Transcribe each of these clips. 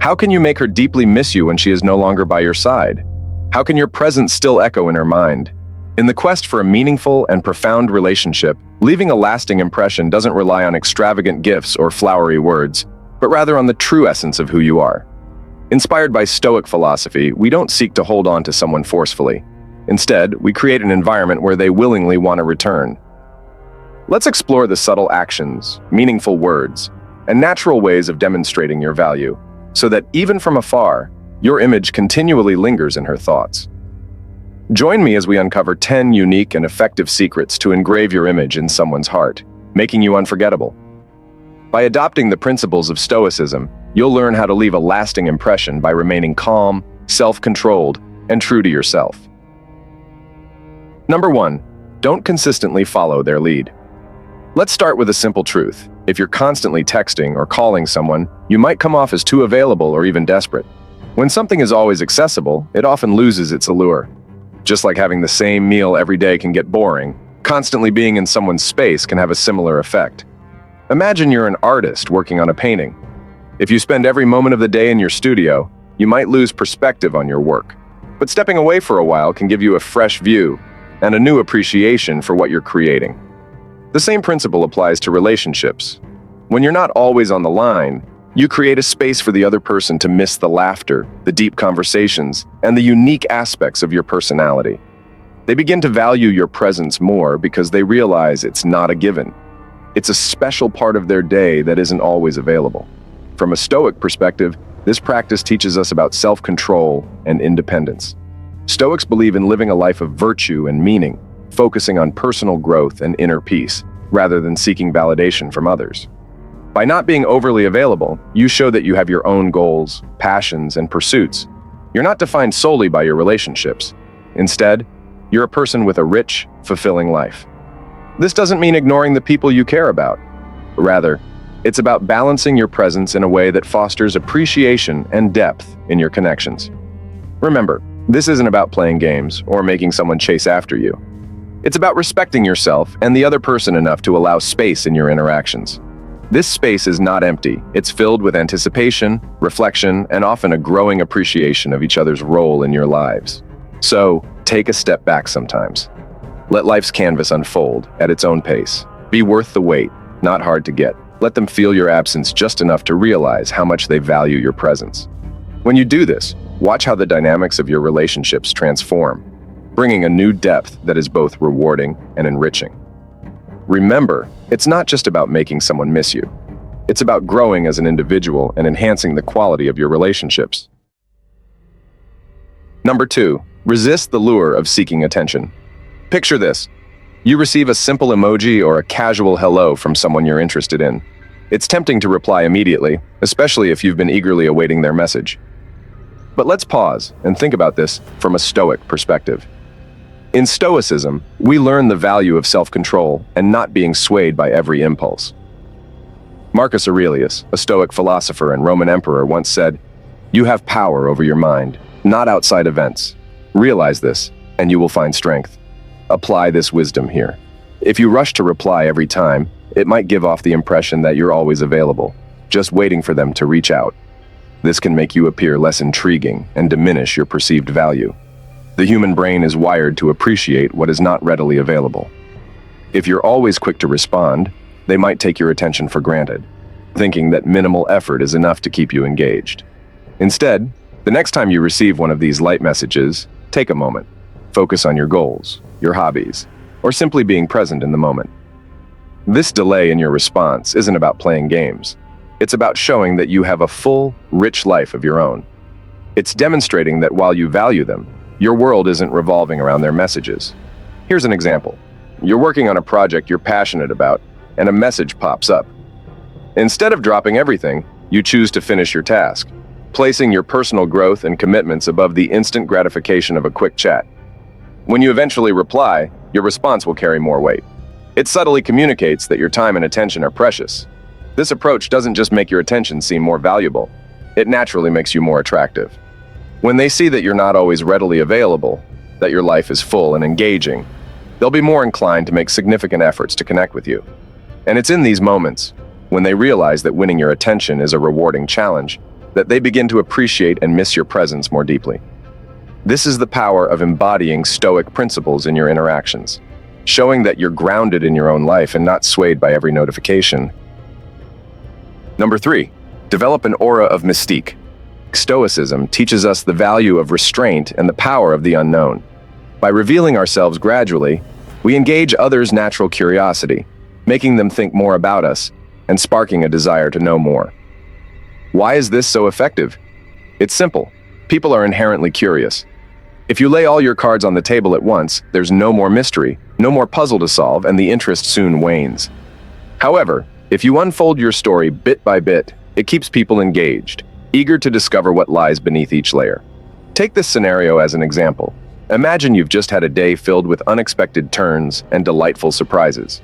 How can you make her deeply miss you when she is no longer by your side? How can your presence still echo in her mind? In the quest for a meaningful and profound relationship, leaving a lasting impression doesn't rely on extravagant gifts or flowery words, but rather on the true essence of who you are. Inspired by Stoic philosophy, we don't seek to hold on to someone forcefully. Instead, we create an environment where they willingly want to return. Let's explore the subtle actions, meaningful words, and natural ways of demonstrating your value, so that even from afar, your image continually lingers in her thoughts. Join me as we uncover 10 unique and effective secrets to engrave your image in someone's heart, making you unforgettable. By adopting the principles of Stoicism, you'll learn how to leave a lasting impression by remaining calm, self-controlled, and true to yourself. Number 1. Don't consistently follow their lead. Let's start with a simple truth. If you're constantly texting or calling someone, you might come off as too available or even desperate. When something is always accessible, it often loses its allure. Just like having the same meal every day can get boring, constantly being in someone's space can have a similar effect. Imagine you're an artist working on a painting. If you spend every moment of the day in your studio, you might lose perspective on your work. But stepping away for a while can give you a fresh view and a new appreciation for what you're creating. The same principle applies to relationships. When you're not always on the line, you create a space for the other person to miss the laughter, the deep conversations, and the unique aspects of your personality. They begin to value your presence more because they realize it's not a given. It's a special part of their day that isn't always available. From a Stoic perspective, this practice teaches us about self-control and independence. Stoics believe in living a life of virtue and meaning, focusing on personal growth and inner peace, rather than seeking validation from others. By not being overly available, you show that you have your own goals, passions, and pursuits. You're not defined solely by your relationships. Instead, you're a person with a rich, fulfilling life. This doesn't mean ignoring the people you care about. Rather, it's about balancing your presence in a way that fosters appreciation and depth in your connections. Remember, this isn't about playing games or making someone chase after you. It's about respecting yourself and the other person enough to allow space in your interactions. This space is not empty. It's filled with anticipation, reflection, and often a growing appreciation of each other's role in your lives. So, take a step back sometimes. Let life's canvas unfold at its own pace. Be worth the wait, not hard to get. Let them feel your absence just enough to realize how much they value your presence. When you do this, watch how the dynamics of your relationships transform, bringing a new depth that is both rewarding and enriching. Remember, it's not just about making someone miss you. It's about growing as an individual and enhancing the quality of your relationships. Number 2, resist the lure of seeking attention. Picture this. You receive a simple emoji or a casual hello from someone you're interested in. It's tempting to reply immediately, especially if you've been eagerly awaiting their message. But let's pause and think about this from a Stoic perspective. In Stoicism, we learn the value of self-control and not being swayed by every impulse. Marcus Aurelius, a Stoic philosopher and Roman emperor, once said, "You have power over your mind, not outside events. Realize this, and you will find strength." Apply this wisdom here. If you rush to reply every time, it might give off the impression that you're always available, just waiting for them to reach out. This can make you appear less intriguing and diminish your perceived value. The human brain is wired to appreciate what is not readily available. If you're always quick to respond, they might take your attention for granted, thinking that minimal effort is enough to keep you engaged. Instead, the next time you receive one of these light messages, take a moment. Focus on your goals, your hobbies, or simply being present in the moment. This delay in your response isn't about playing games. It's about showing that you have a full, rich life of your own. It's demonstrating that while you value them, your world isn't revolving around their messages. Here's an example. You're working on a project you're passionate about, and a message pops up. Instead of dropping everything, you choose to finish your task, placing your personal growth and commitments above the instant gratification of a quick chat. When you eventually reply, your response will carry more weight. It subtly communicates that your time and attention are precious. This approach doesn't just make your attention seem more valuable, it naturally makes you more attractive. When they see that you're not always readily available, that your life is full and engaging, they'll be more inclined to make significant efforts to connect with you. And it's in these moments, when they realize that winning your attention is a rewarding challenge, that they begin to appreciate and miss your presence more deeply. This is the power of embodying Stoic principles in your interactions, showing that you're grounded in your own life and not swayed by every notification. Number 3, develop an aura of mystique. Stoicism teaches us the value of restraint and the power of the unknown. By revealing ourselves gradually, we engage others' natural curiosity, making them think more about us and sparking a desire to know more. Why is this so effective? It's simple. People are inherently curious. If you lay all your cards on the table at once, there's no more mystery, no more puzzle to solve, and the interest soon wanes. However, if you unfold your story bit by bit, it keeps people engaged, eager to discover what lies beneath each layer. Take this scenario as an example. Imagine you've just had a day filled with unexpected turns and delightful surprises.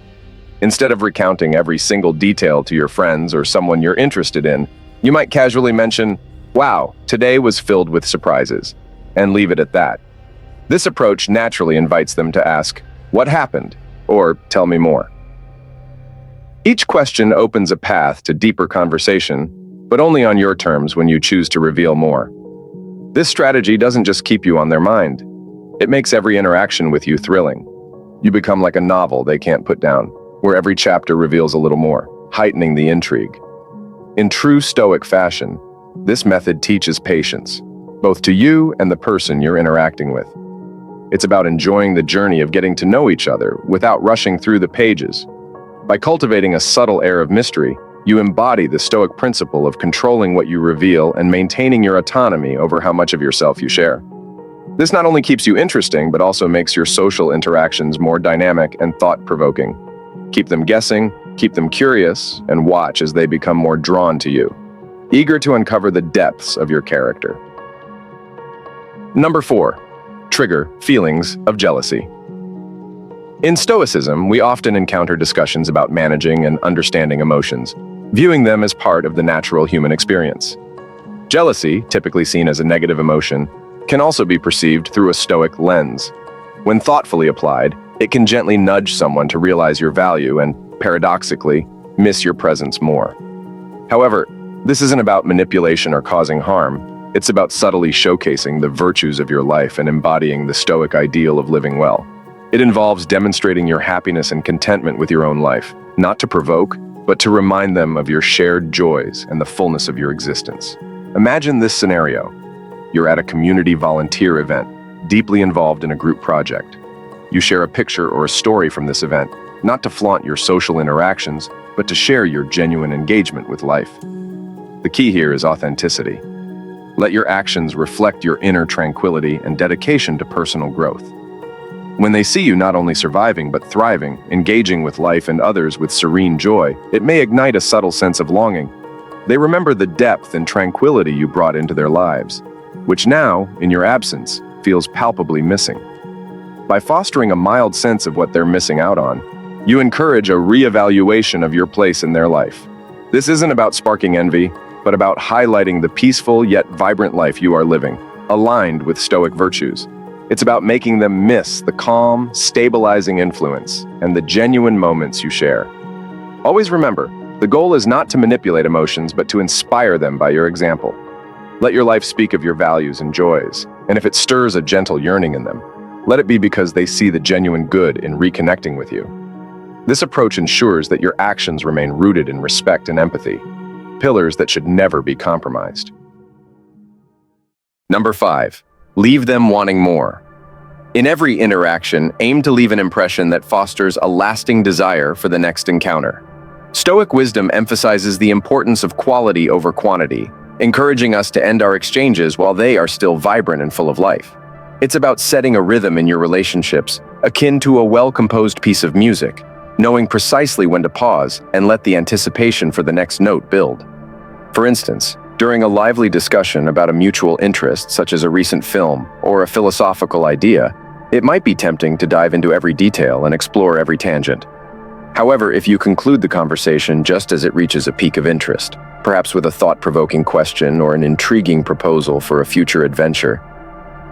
Instead of recounting every single detail to your friends or someone you're interested in, you might casually mention, "Wow, today was filled with surprises," and leave it at that. This approach naturally invites them to ask, "What happened?" or "Tell me more." Each question opens a path to deeper conversation, but only on your terms when you choose to reveal more. This strategy doesn't just keep you on their mind. It makes every interaction with you thrilling. You become like a novel they can't put down, where every chapter reveals a little more, heightening the intrigue. In true Stoic fashion, this method teaches patience, both to you and the person you're interacting with. It's about enjoying the journey of getting to know each other without rushing through the pages. By cultivating a subtle air of mystery, you embody the Stoic principle of controlling what you reveal and maintaining your autonomy over how much of yourself you share. This not only keeps you interesting, but also makes your social interactions more dynamic and thought-provoking. Keep them guessing, keep them curious, and watch as they become more drawn to you, eager to uncover the depths of your character. Number 4, trigger feelings of jealousy. In Stoicism, we often encounter discussions about managing and understanding emotions, viewing them as part of the natural human experience. Jealousy, typically seen as a negative emotion, can also be perceived through a Stoic lens. When thoughtfully applied, it can gently nudge someone to realize your value and, paradoxically, miss your presence more. However, this isn't about manipulation or causing harm. It's about subtly showcasing the virtues of your life and embodying the Stoic ideal of living well. It involves demonstrating your happiness and contentment with your own life, not to provoke, but to remind them of your shared joys and the fullness of your existence. Imagine this scenario. You're at a community volunteer event, deeply involved in a group project. You share a picture or a story from this event, not to flaunt your social interactions, but to share your genuine engagement with life. The key here is authenticity. Let your actions reflect your inner tranquility and dedication to personal growth. When they see you not only surviving but thriving, engaging with life and others with serene joy, it may ignite a subtle sense of longing. They remember the depth and tranquility you brought into their lives, which now, in your absence, feels palpably missing. By fostering a mild sense of what they're missing out on, you encourage a reevaluation of your place in their life. This isn't about sparking envy, but about highlighting the peaceful yet vibrant life you are living, aligned with Stoic virtues. It's about making them miss the calm, stabilizing influence and the genuine moments you share. Always remember, the goal is not to manipulate emotions, but to inspire them by your example. Let your life speak of your values and joys, and if it stirs a gentle yearning in them, let it be because they see the genuine good in reconnecting with you. This approach ensures that your actions remain rooted in respect and empathy, pillars that should never be compromised. Number 5. Leave them wanting more. In every interaction, aim to leave an impression that fosters a lasting desire for the next encounter. Stoic wisdom emphasizes the importance of quality over quantity, encouraging us to end our exchanges while they are still vibrant and full of life. It's about setting a rhythm in your relationships, akin to a well-composed piece of music, knowing precisely when to pause and let the anticipation for the next note build. For instance, during a lively discussion about a mutual interest, such as a recent film or a philosophical idea, it might be tempting to dive into every detail and explore every tangent. However, if you conclude the conversation just as it reaches a peak of interest, perhaps with a thought-provoking question or an intriguing proposal for a future adventure,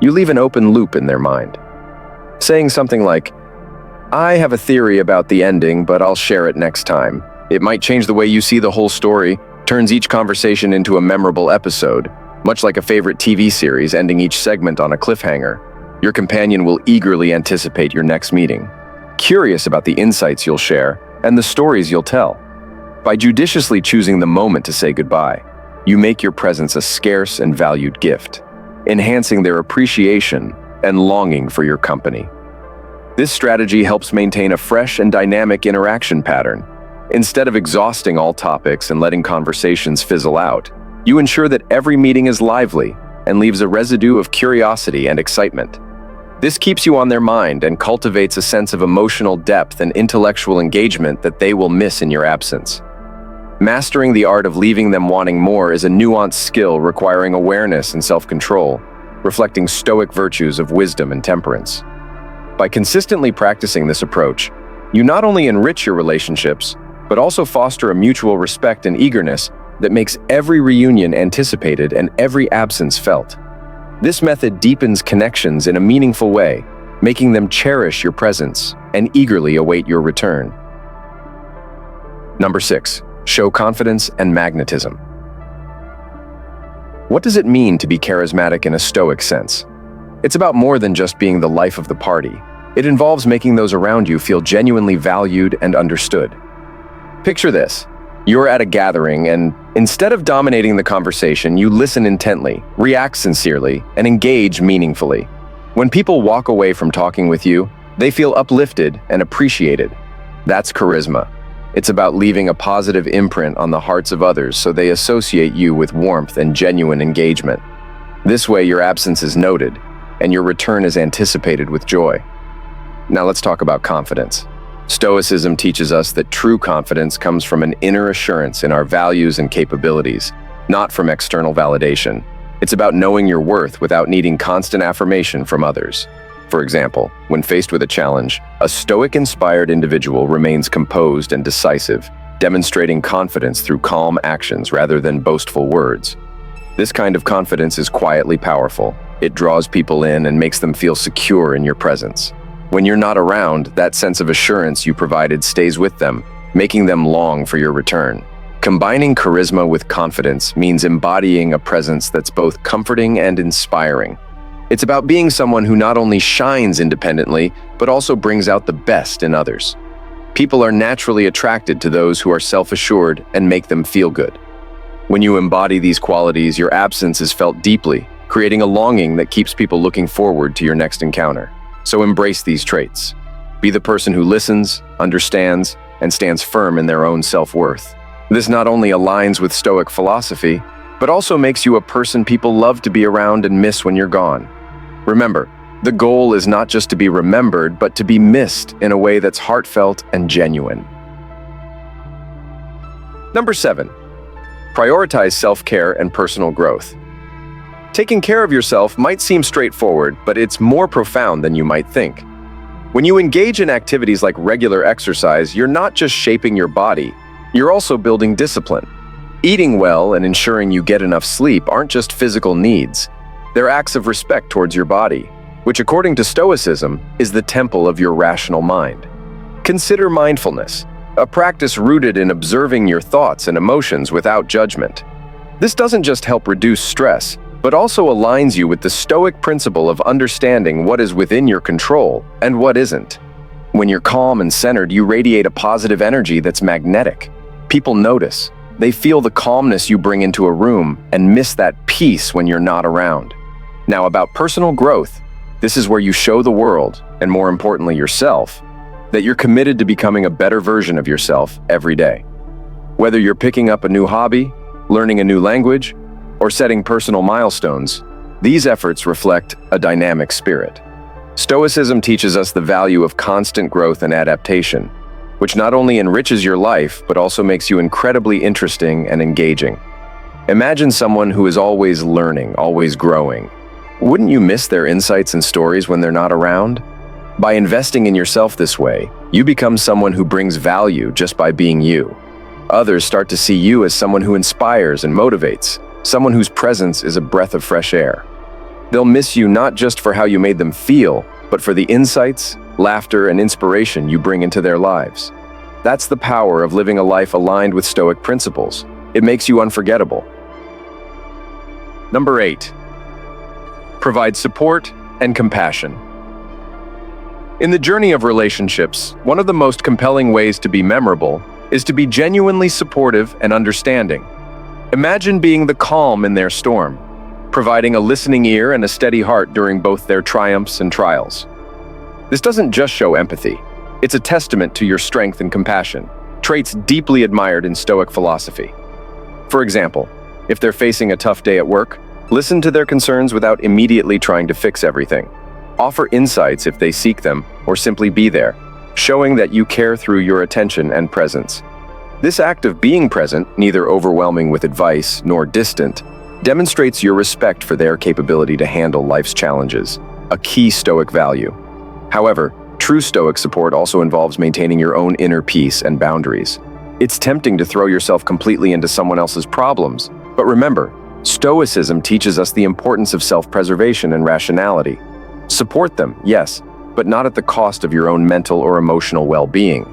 you leave an open loop in their mind. Saying something like, "I have a theory about the ending, but I'll share it next time." It might change the way you see the whole story, turns each conversation into a memorable episode, much like a favorite TV series ending each segment on a cliffhanger. Your companion will eagerly anticipate your next meeting, curious about the insights you'll share and the stories you'll tell. By judiciously choosing the moment to say goodbye, you make your presence a scarce and valued gift, enhancing their appreciation and longing for your company. This strategy helps maintain a fresh and dynamic interaction pattern. Instead of exhausting all topics and letting conversations fizzle out, you ensure that every meeting is lively and leaves a residue of curiosity and excitement. This keeps you on their mind and cultivates a sense of emotional depth and intellectual engagement that they will miss in your absence. Mastering the art of leaving them wanting more is a nuanced skill requiring awareness and self-control, reflecting Stoic virtues of wisdom and temperance. By consistently practicing this approach, you not only enrich your relationships, but also foster a mutual respect and eagerness that makes every reunion anticipated and every absence felt. This method deepens connections in a meaningful way, making them cherish your presence and eagerly await your return. Number 6. Show confidence and magnetism. What does it mean to be charismatic in a Stoic sense? It's about more than just being the life of the party. It involves making those around you feel genuinely valued and understood. Picture this. You're at a gathering and, instead of dominating the conversation, you listen intently, react sincerely, and engage meaningfully. When people walk away from talking with you, they feel uplifted and appreciated. That's charisma. It's about leaving a positive imprint on the hearts of others so they associate you with warmth and genuine engagement. This way, your absence is noted, and your return is anticipated with joy. Now let's talk about confidence. Stoicism teaches us that true confidence comes from an inner assurance in our values and capabilities, not from external validation. It's about knowing your worth without needing constant affirmation from others. For example, when faced with a challenge, a Stoic-inspired individual remains composed and decisive, demonstrating confidence through calm actions rather than boastful words. This kind of confidence is quietly powerful. It draws people in and makes them feel secure in your presence. When you're not around, that sense of assurance you provided stays with them, making them long for your return. Combining charisma with confidence means embodying a presence that's both comforting and inspiring. It's about being someone who not only shines independently, but also brings out the best in others. People are naturally attracted to those who are self-assured and make them feel good. When you embody these qualities, your absence is felt deeply, creating a longing that keeps people looking forward to your next encounter. So embrace these traits. Be the person who listens, understands, and stands firm in their own self-worth. This not only aligns with Stoic philosophy, but also makes you a person people love to be around and miss when you're gone. Remember, the goal is not just to be remembered, but to be missed in a way that's heartfelt and genuine. Number 7. Prioritize self-care and personal growth. Taking care of yourself might seem straightforward, but it's more profound than you might think. When you engage in activities like regular exercise, you're not just shaping your body, you're also building discipline. Eating well and ensuring you get enough sleep aren't just physical needs. They're acts of respect towards your body, which according to Stoicism is the temple of your rational mind. Consider mindfulness, a practice rooted in observing your thoughts and emotions without judgment. This doesn't just help reduce stress, but also aligns you with the Stoic principle of understanding what is within your control and what isn't. When you're calm and centered, you radiate a positive energy that's magnetic. People notice. They feel the calmness you bring into a room and miss that peace when you're not around. Now, about personal growth, this is where you show the world, and more importantly yourself, that you're committed to becoming a better version of yourself every day. Whether you're picking up a new hobby, learning a new language, or setting personal milestones, these efforts reflect a dynamic spirit. Stoicism teaches us the value of constant growth and adaptation, which not only enriches your life, but also makes you incredibly interesting and engaging. Imagine someone who is always learning, always growing. Wouldn't you miss their insights and stories when they're not around? By investing in yourself this way, you become someone who brings value just by being you. Others start to see you as someone who inspires and motivates, someone whose presence is a breath of fresh air. They'll miss you not just for how you made them feel, but for the insights, laughter, and inspiration you bring into their lives. That's the power of living a life aligned with Stoic principles. It makes you unforgettable. Number 8. Provide support and compassion. In the journey of relationships, one of the most compelling ways to be memorable is to be genuinely supportive and understanding. Imagine being the calm in their storm, providing a listening ear and a steady heart during both their triumphs and trials. This doesn't just show empathy. It's a testament to your strength and compassion, traits deeply admired in Stoic philosophy. For example, if they're facing a tough day at work, listen to their concerns without immediately trying to fix everything. Offer insights if they seek them, or simply be there, showing that you care through your attention and presence. This act of being present, neither overwhelming with advice nor distant, demonstrates your respect for their capability to handle life's challenges, a key Stoic value. However, true Stoic support also involves maintaining your own inner peace and boundaries. It's tempting to throw yourself completely into someone else's problems, but remember, Stoicism teaches us the importance of self-preservation and rationality. Support them, yes, but not at the cost of your own mental or emotional well-being.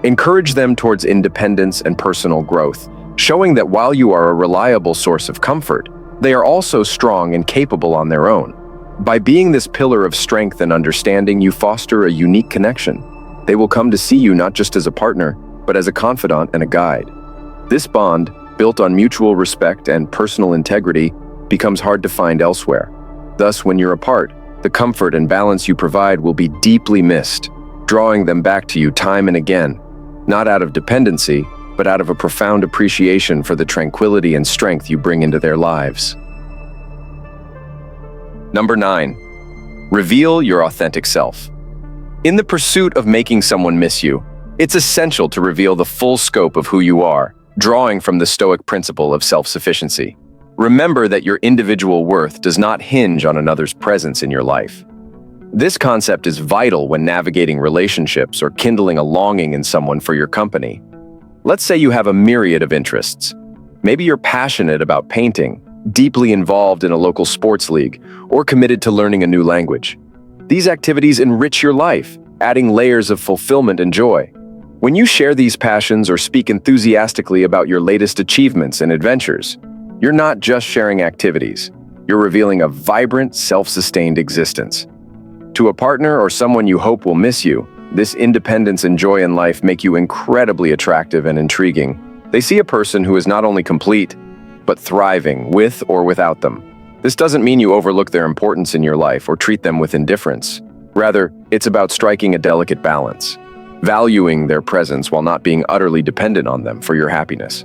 Encourage them towards independence and personal growth, showing that while you are a reliable source of comfort, they are also strong and capable on their own. By being this pillar of strength and understanding, you foster a unique connection. They will come to see you not just as a partner, but as a confidant and a guide. This bond, built on mutual respect and personal integrity, becomes hard to find elsewhere. Thus, when you're apart, the comfort and balance you provide will be deeply missed, drawing them back to you time and again, not out of dependency, but out of a profound appreciation for the tranquility and strength you bring into their lives. Number 9. Reveal your authentic self. In the pursuit of making someone miss you, it's essential to reveal the full scope of who you are, drawing from the Stoic principle of self-sufficiency. Remember that your individual worth does not hinge on another's presence in your life. This concept is vital when navigating relationships or kindling a longing in someone for your company. Let's say you have a myriad of interests. Maybe you're passionate about painting, deeply involved in a local sports league, or committed to learning a new language. These activities enrich your life, adding layers of fulfillment and joy. When you share these passions or speak enthusiastically about your latest achievements and adventures, you're not just sharing activities, you're revealing a vibrant, self-sustained existence. To a partner or someone you hope will miss you, this independence and joy in life make you incredibly attractive and intriguing. They see a person who is not only complete, but thriving with or without them. This doesn't mean you overlook their importance in your life or treat them with indifference. Rather, it's about striking a delicate balance, valuing their presence while not being utterly dependent on them for your happiness.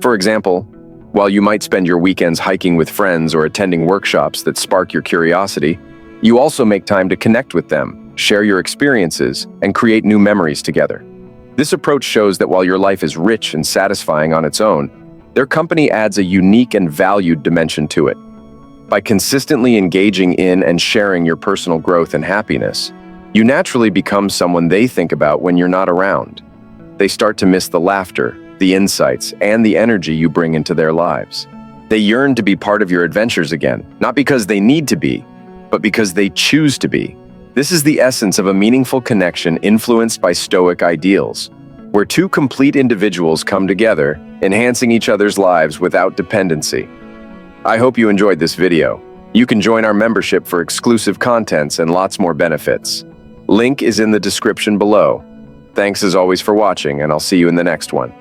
For example, while you might spend your weekends hiking with friends or attending workshops that spark your curiosity, you also make time to connect with them, share your experiences, and create new memories together. This approach shows that while your life is rich and satisfying on its own, their company adds a unique and valued dimension to it. By consistently engaging in and sharing your personal growth and happiness, you naturally become someone they think about when you're not around. They start to miss the laughter, the insights, and the energy you bring into their lives. They yearn to be part of your adventures again, not because they need to be, but because they choose to be. This is the essence of a meaningful connection influenced by Stoic ideals, where two complete individuals come together, enhancing each other's lives without dependency. I hope you enjoyed this video. You can join our membership for exclusive contents and lots more benefits. Link is in the description below. Thanks as always for watching, and I'll see you in the next one.